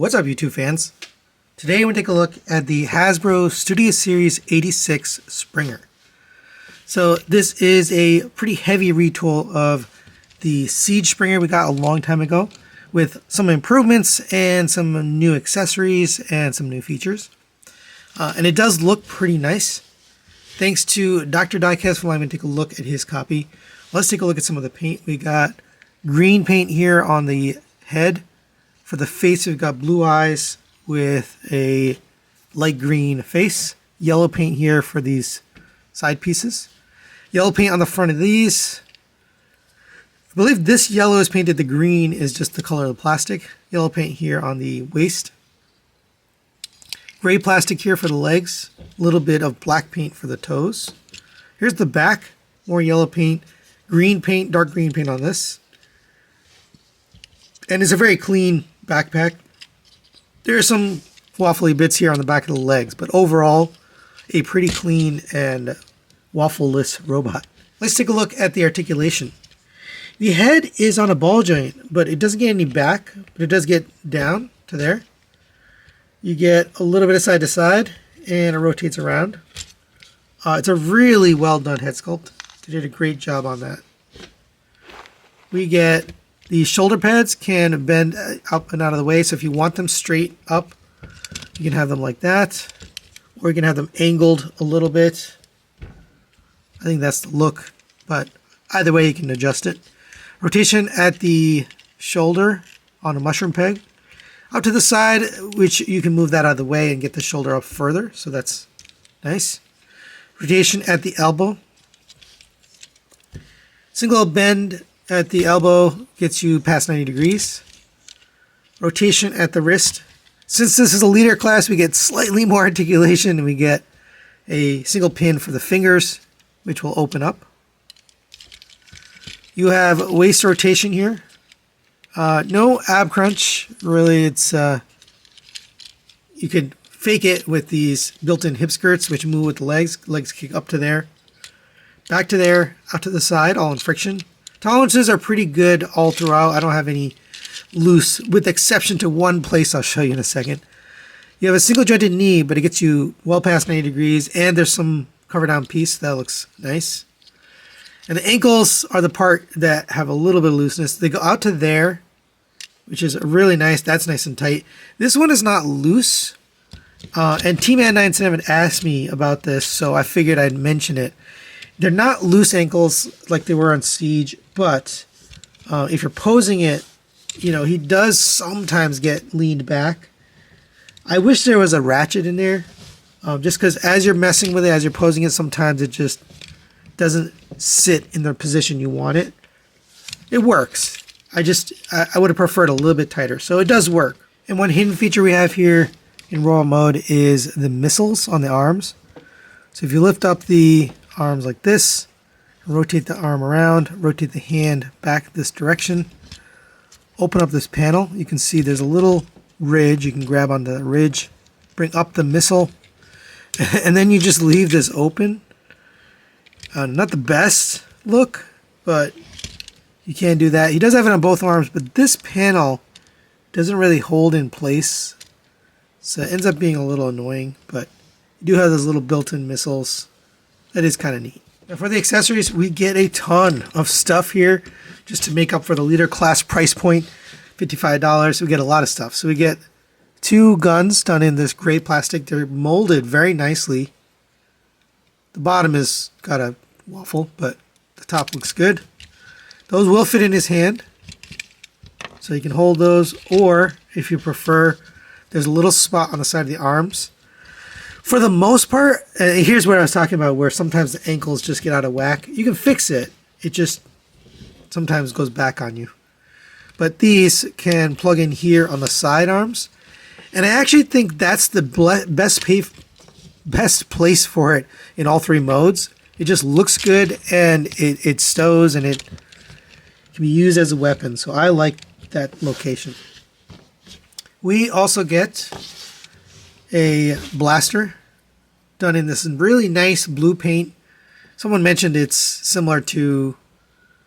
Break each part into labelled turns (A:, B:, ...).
A: What's up, YouTube fans? Today we're going to take a look at the Hasbro Studio Series 86 Springer. So this is a pretty heavy retool of the Siege Springer we got a long time ago, with some improvements and some new accessories and some new features. And it does look pretty nice. Thanks to Dr. Diecast for letting me take a look at his copy. Let's take a look at some of the paint. We got green paint here on the head. For the face, we've got blue eyes with a light green face. Yellow paint here for these side pieces. Yellow paint on the front of these. I believe this yellow is painted. The green is just the color of the plastic. Yellow paint here on the waist. Gray plastic here for the legs. A little bit of black paint for the toes. Here's the back. More yellow paint. Green paint, dark green paint on this. And it's a very clean backpack. There are some waffly bits here on the back of the legs, but overall, a pretty clean and waffle-less robot. Let's take a look at the articulation. The head is on a ball joint, but it doesn't get any back, but it does get down to there. You get a little bit of side to side, and it rotates around. It's a really well done head sculpt. They did a great job on that. We get the shoulder pads can bend up and out of the way, so if you want them straight up, you can have them like that, or you can have them angled a little bit. I think that's the look, but either way you can adjust it. Rotation at the shoulder on a mushroom peg. Out to the side, which you can move that out of the way and get the shoulder up further, so that's nice. Rotation at the elbow. Single bend at the elbow gets you past 90 degrees. Rotation at the wrist. Since this is a leader class, we get slightly more articulation, and we get a single pin for the fingers, which will open up. You have waist rotation here. No ab crunch, really. It's you could fake it with these built-in hip skirts, which move with the legs. Legs kick up to there, back to there, out to the side, all in friction. Tolerances are pretty good all throughout. I don't have any loose, with exception to one place I'll show you in a second. You have a single jointed knee, but it gets you well past 90 degrees, and there's some cover down piece. That looks nice. And the ankles are the part that have a little bit of looseness. They go out to there, which is really nice. That's nice and tight. This one is not loose. And T-Man97 asked me about this, so I figured I'd mention it. They're not loose ankles like they were on Siege, but if you're posing it, you know, he does sometimes get leaned back. I wish there was a ratchet in there, just because as you're messing with it, as you're posing it, sometimes it just doesn't sit in the position you want it. It works. I would have preferred a little bit tighter, so it does work. And one hidden feature we have here in Royal Mode is the missiles on the arms. So if you lift up the arms like this, rotate the arm around, rotate the hand back this direction, open up this panel, you can see there's a little ridge. You can grab on the ridge, bring up the missile, and then you just leave this open. Not the best look, but you can do that. He does have it on both arms, but this panel doesn't really hold in place, so it ends up being a little annoying, but you do have those little built-in missiles. That is kind of neat. Now for the accessories, we get a ton of stuff here just to make up for the leader class price point, $55. We get a lot of stuff. So we get two guns done in this gray plastic. They're molded very nicely. The bottom has got a waffle, but the top looks good. Those will fit in his hand, so you can hold those, or if you prefer, there's a little spot on the side of the arms. For the most part, here's what I was talking about, where sometimes the ankles just get out of whack. You can fix it. It just sometimes goes back on you. But these can plug in here on the side arms. And I actually think that's the best place for it in all three modes. It just looks good, and it stows, and it can be used as a weapon. So I like that location. We also get a blaster done in this really nice blue paint. Someone mentioned it's similar to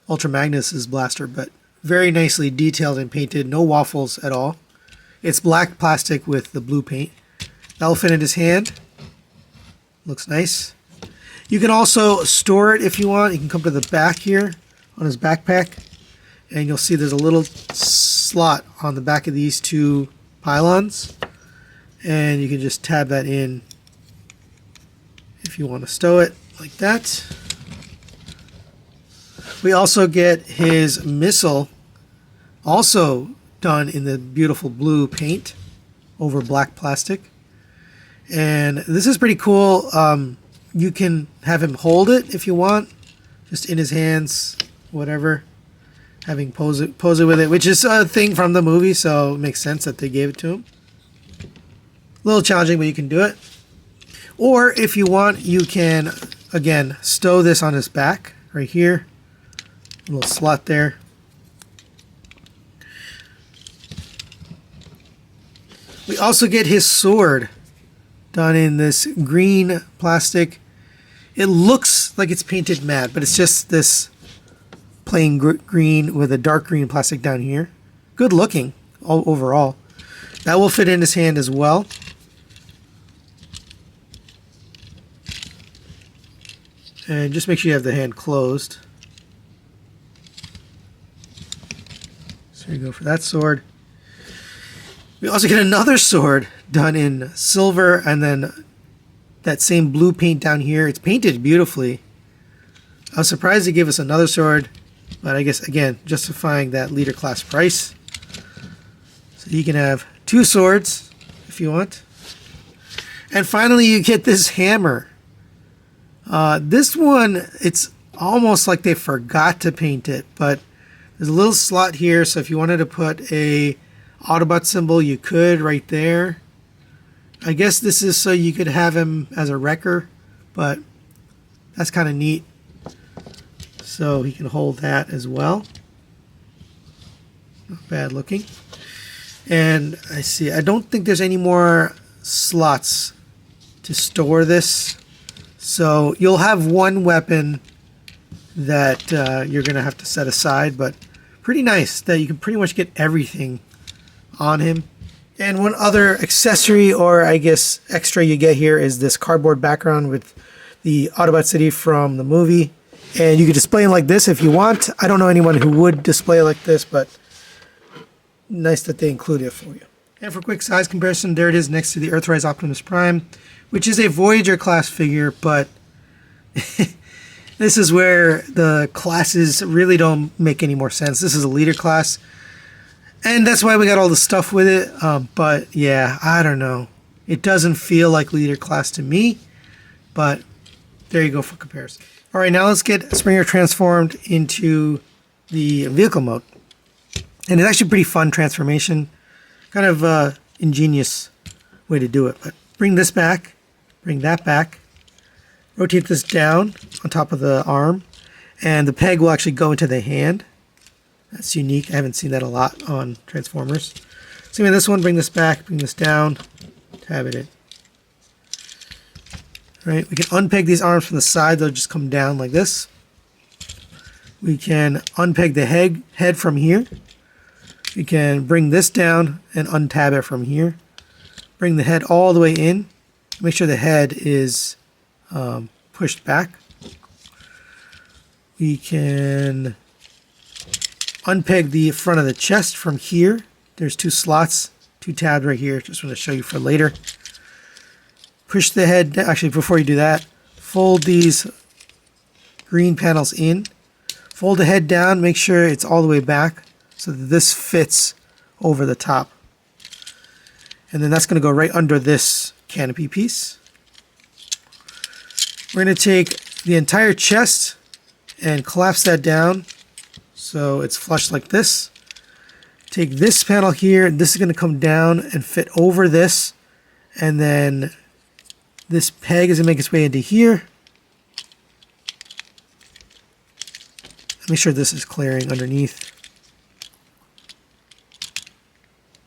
A: Ultra Magnus's blaster, but very nicely detailed and painted. No waffles at all. It's black plastic with the blue paint. That'll fit in his hand. Looks nice. You can also store it if you want. You can come to the back here on his backpack, and you'll see there's a little slot on the back of these two pylons, and you can just tab that in if you want to stow it like that. We also get his missile, also done in the beautiful blue paint over black plastic. And this is pretty cool. You can have him hold it if you want, just in his hands, whatever. Having pose it with it, which is a thing from the movie, so it makes sense that they gave it to him. A little challenging, but you can do it. Or if you want, you can, again, stow this on his back right here. A little slot there. We also get his sword done in this green plastic. It looks like it's painted matte, but it's just this plain green with a dark green plastic down here. Good looking overall. That will fit in his hand as well. And just make sure you have the hand closed. So you go for that sword. We also get another sword done in silver, and then that same blue paint down here. It's painted beautifully. I was surprised they gave us another sword, but I guess, again, justifying that leader class price. So you can have two swords if you want. And finally, you get this hammer. This one, it's almost like they forgot to paint it, but there's a little slot here, so if you wanted to put a Autobot symbol, you could right there. I guess this is so you could have him as a wrecker, but that's kind of neat. So he can hold that as well. Not bad looking. And I don't think there's any more slots to store this. So you'll have one weapon that you're going to have to set aside, but pretty nice that you can pretty much get everything on him. And one other accessory, or I guess extra you get here, is this cardboard background with the Autobot City from the movie. And you can display it like this if you want. I don't know anyone who would display it like this, but nice that they include it for you. And for quick size comparison, there it is next to the Earthrise Optimus Prime, which is a Voyager class figure, but this is where the classes really don't make any more sense. This is a leader class, and that's why we got all the stuff with it. But yeah, I don't know. It doesn't feel like leader class to me, but there you go for comparison. All right, now let's get Springer transformed into the vehicle mode. And it's actually a pretty fun transformation. Kind of ingenious way to do it. But bring this back, bring that back, rotate this down on top of the arm, and the peg will actually go into the hand. That's unique. I haven't seen that a lot on Transformers. Same with this one, bring this back, bring this down, tab it in. All right, we can unpeg these arms from the side. They'll just come down like this. We can unpeg the head from here. We can bring this down and untab it from here. Bring the head all the way in. Make sure the head is pushed back. We can unpeg the front of the chest from here. There's two slots, two tabs right here. Just want to show you for later. Push the head, actually before you do that, fold these green panels in. Fold the head down, make sure it's all the way back so that this fits over the top. And then that's going to go right under this canopy piece. We're going to take the entire chest and collapse that down so it's flush like this. Take this panel here, this is going to come down and fit over this, and then this peg is going to make its way into here. Make sure this is clearing underneath.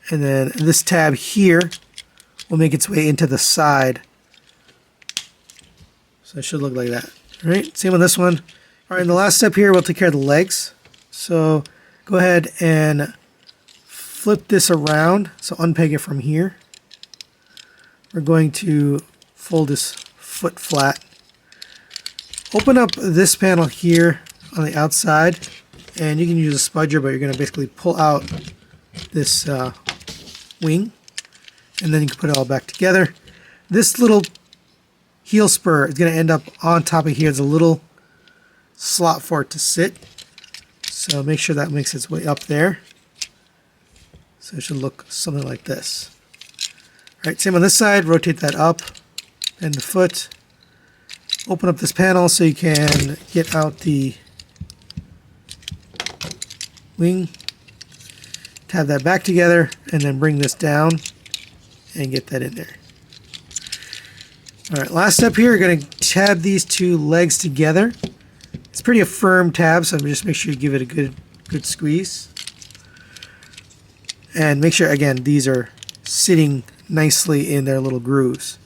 A: And then this tab here will make its way into the side. So it should look like that. All right, same with this one. All right, and the last step here, we'll take care of the legs. So go ahead and flip this around, so unpeg it from here. We're going to fold this foot flat. Open up this panel here on the outside, and you can use a spudger, but you're going to basically pull out this wing, and then you can put it all back together. This little heel spur is going to end up on top of here. There's a little slot for it to sit, so make sure that makes its way up there. So it should look something like this. All right, same on this side. Rotate that up, bend the foot. Open up this panel so you can get out the wing. Tab that back together, and then bring this down and get that in there. All right, last step here, you're going to tab these two legs together. It's pretty a firm tab, so just make sure you give it a good squeeze. And make sure, again, these are sitting nicely in their little grooves.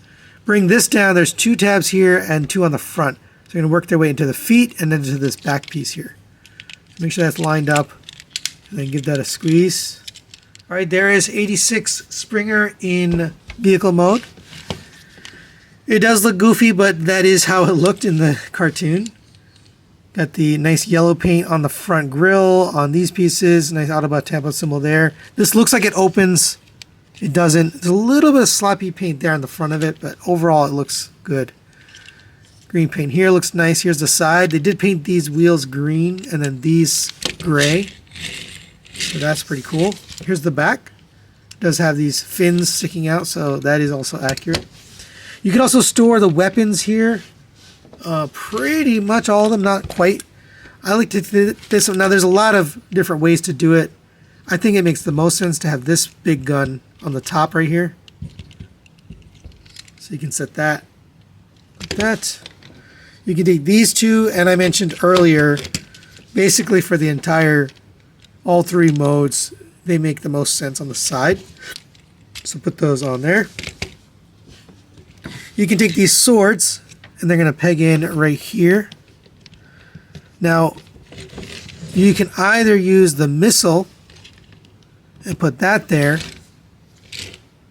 A: Bring this down. There's two tabs here and two on the front. So they're going to work their way into the feet and then into this back piece here. Make sure that's lined up, and then give that a squeeze. All right, there is 86 Springer in vehicle mode. It does look goofy, but that is how it looked in the cartoon. Got the nice yellow paint on the front grille, on these pieces, nice Autobot template symbol there. This looks like it opens. It doesn't. There's a little bit of sloppy paint there on the front of it, but overall it looks good. Green paint here looks nice. Here's the side. They did paint these wheels green and then these gray. So that's pretty cool. Here's the back. It does have these fins sticking out, so that is also accurate. You can also store the weapons here. Pretty much all of them, not quite. I like to this one. Now there's a lot of different ways to do it. I think it makes the most sense to have this big gun on the top right here. So you can set that like that. You can take these two, and I mentioned earlier, basically for the entire, all three modes, they make the most sense on the side. So put those on there. You can take these swords, and they're going to peg in right here. Now, you can either use the missile and put that there.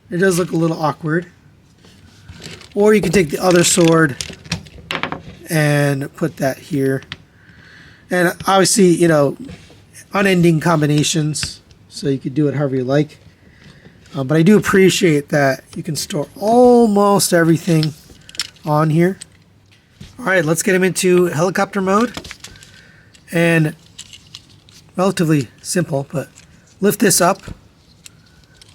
A: It does look a little awkward. Or you can take the other sword and put that here. And obviously, you know, unending combinations, so you could do it however you like. But I do appreciate that you can store almost everything on here. All right, let's get him into helicopter mode. And relatively simple, but lift this up.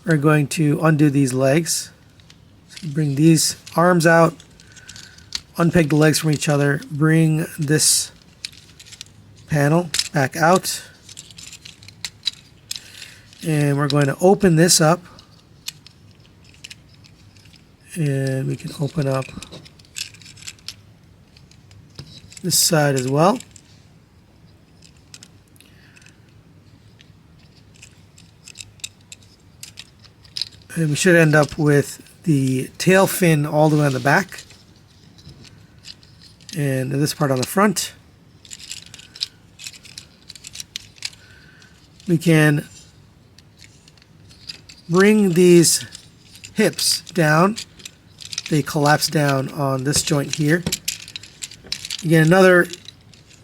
A: We're going to undo these legs. So bring these arms out, unpeg the legs from each other, bring this panel back out. And we're going to open this up. And we can open up this side as well. And we should end up with the tail fin all the way on the back. And this part on the front. We can bring these hips down. They collapse down on this joint here. Again, another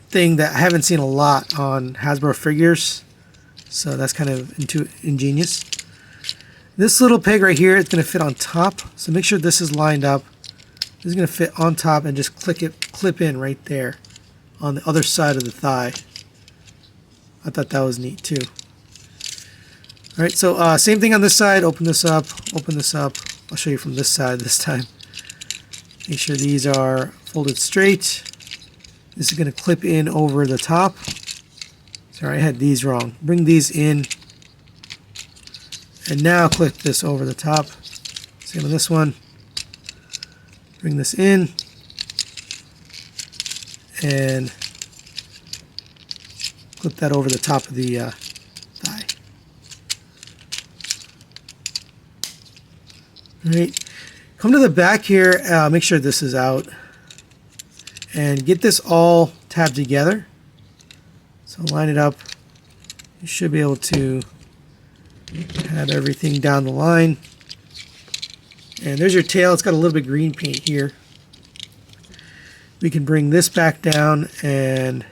A: thing that I haven't seen a lot on Hasbro figures, so that's kind of ingenious. This little peg right here is going to fit on top, so make sure this is lined up. This is going to fit on top and just clip in right there on the other side of the thigh. I thought that was neat too. All right, so same thing on this side. Open this up, open this up. I'll show you from this side this time. Make sure these are folded straight. This is going to clip in over the top. Sorry, I had these wrong. Bring these in. And now clip this over the top. Same on this one. Bring this in. And clip that over the top of the thigh. All right. Come to the back here, make sure this is out, and get this all tabbed together. So line it up. You should be able to Have everything down the line. And there's your tail. It's got a little bit of green paint here. We can bring this back down and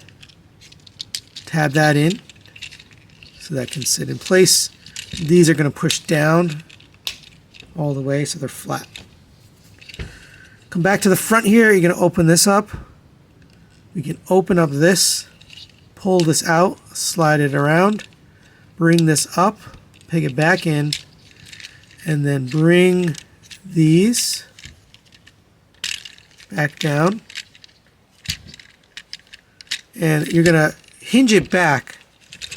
A: tab that in so that can sit in place. These are going to push down all the way so they're flat. Come back to the front here. You're going to open this up. We can open up this, pull this out, slide it around, bring this up, peg it back in, and then bring these back down. And you're going to hinge it back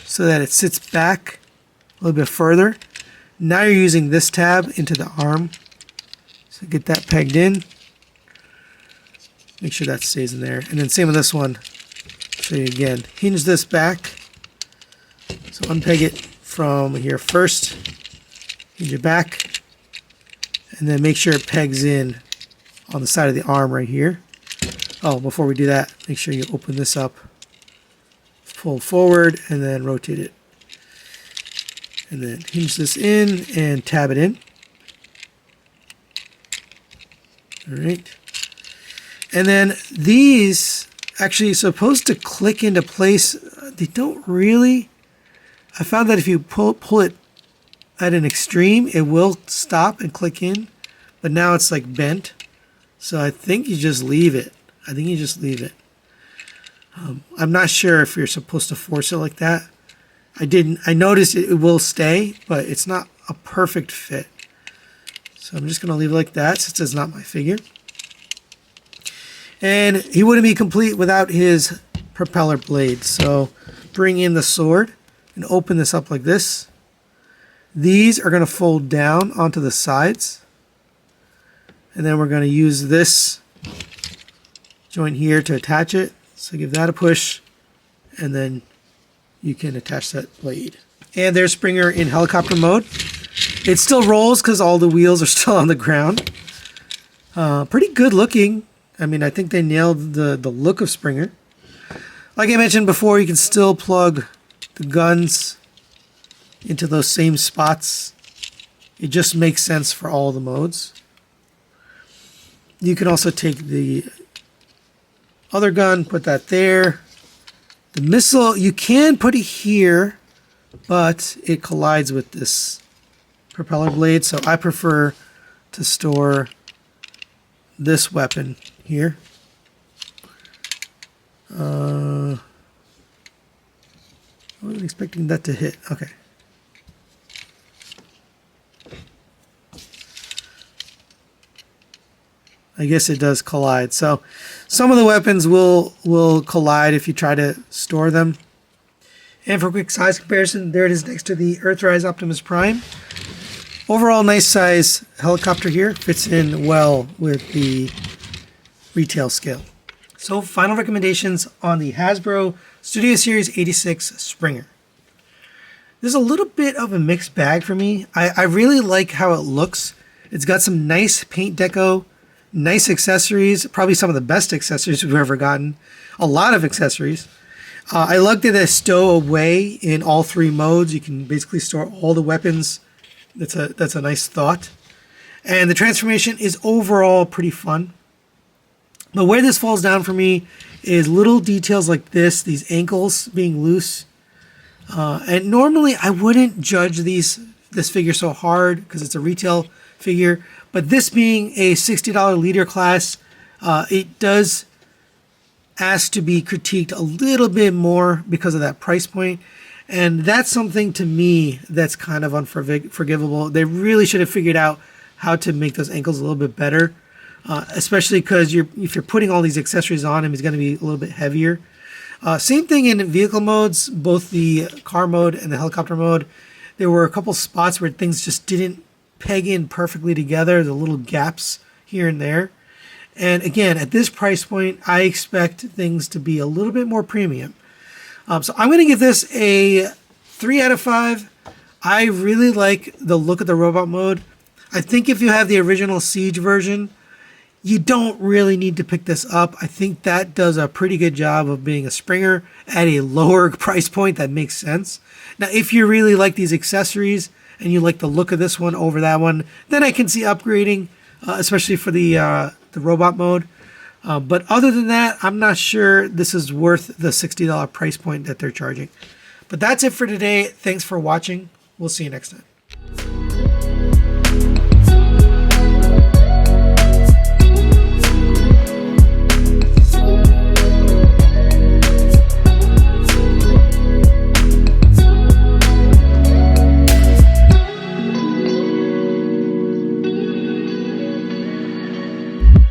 A: so that it sits back a little bit further. Now you're using this tab into the arm. So get that pegged in. Make sure that stays in there. And then same with this one. So you again, hinge this back. So unpeg it from here first. Hinge it back. And then make sure it pegs in on the side of the arm right here. Oh, before we do that, make sure you open this up. Pull forward and then rotate it. And then hinge this in and tab it in. All right. And then these actually supposed to click into place. They don't really. I found that if you pull it at an extreme, it will stop and click in. But now it's like bent. So I think you just leave it. I'm not sure if you're supposed to force it like that. I noticed it will stay, but it's not a perfect fit. So I'm just going to leave it like that since it's not my figure. And he wouldn't be complete without his propeller blade. So bring in the sword and open this up like this. These are going to fold down onto the sides. And then we're going to use this joint here to attach it. So give that a push, and then you can attach that blade. And there's Springer in helicopter mode. It still rolls because all the wheels are still on the ground. Pretty good looking. I mean, I think they nailed the look of Springer. Like I mentioned before, you can still plug the guns into those same spots. It just makes sense for all the modes. You can also take the other gun, put that there. The missile, you can put it here, but it collides with this propeller blade, so I prefer to store this weapon here. I wasn't expecting that to hit. Okay. I guess it does collide. So some of the weapons will collide if you try to store them. And for a quick size comparison, there it is next to the Earthrise Optimus Prime. Overall, nice size helicopter here. Fits in well with the retail scale. So final recommendations on the Hasbro Studio Series 86 Springer. This is a little bit of a mixed bag for me. I really like how it looks. It's got some nice paint deco. Nice accessories, probably some of the best accessories we've ever gotten. A lot of accessories. I lugged it as stowaway in all three modes. You can basically store all the weapons. That's a nice thought. And the transformation is overall pretty fun. But where this falls down for me is little details like this, these ankles being loose. And normally I wouldn't judge this figure so hard because it's a retail figure. But this being a $60 leader class, it does ask to be critiqued a little bit more because of that price point. And that's something to me that's kind of unforgivable. They really should have figured out how to make those ankles a little bit better, especially because if you're putting all these accessories on him, he's going to be a little bit heavier. Same thing in vehicle modes, both the car mode and the helicopter mode. There were a couple spots where things just didn't peg in perfectly together, the little gaps here and there. And again, at this price point, I expect things to be a little bit more premium. So I'm going to give this a 3 out of 5. I really like the look of the robot mode. I think if you have the original Siege version, you don't really need to pick this up. I think that does a pretty good job of being a Springer at a lower price point that makes sense. Now, if you really like these accessories and you like the look of this one over that one, then I can see upgrading, especially for the robot mode. But other than that, I'm not sure this is worth the $60 price point that they're charging. But that's it for today. Thanks for watching. We'll see you next time.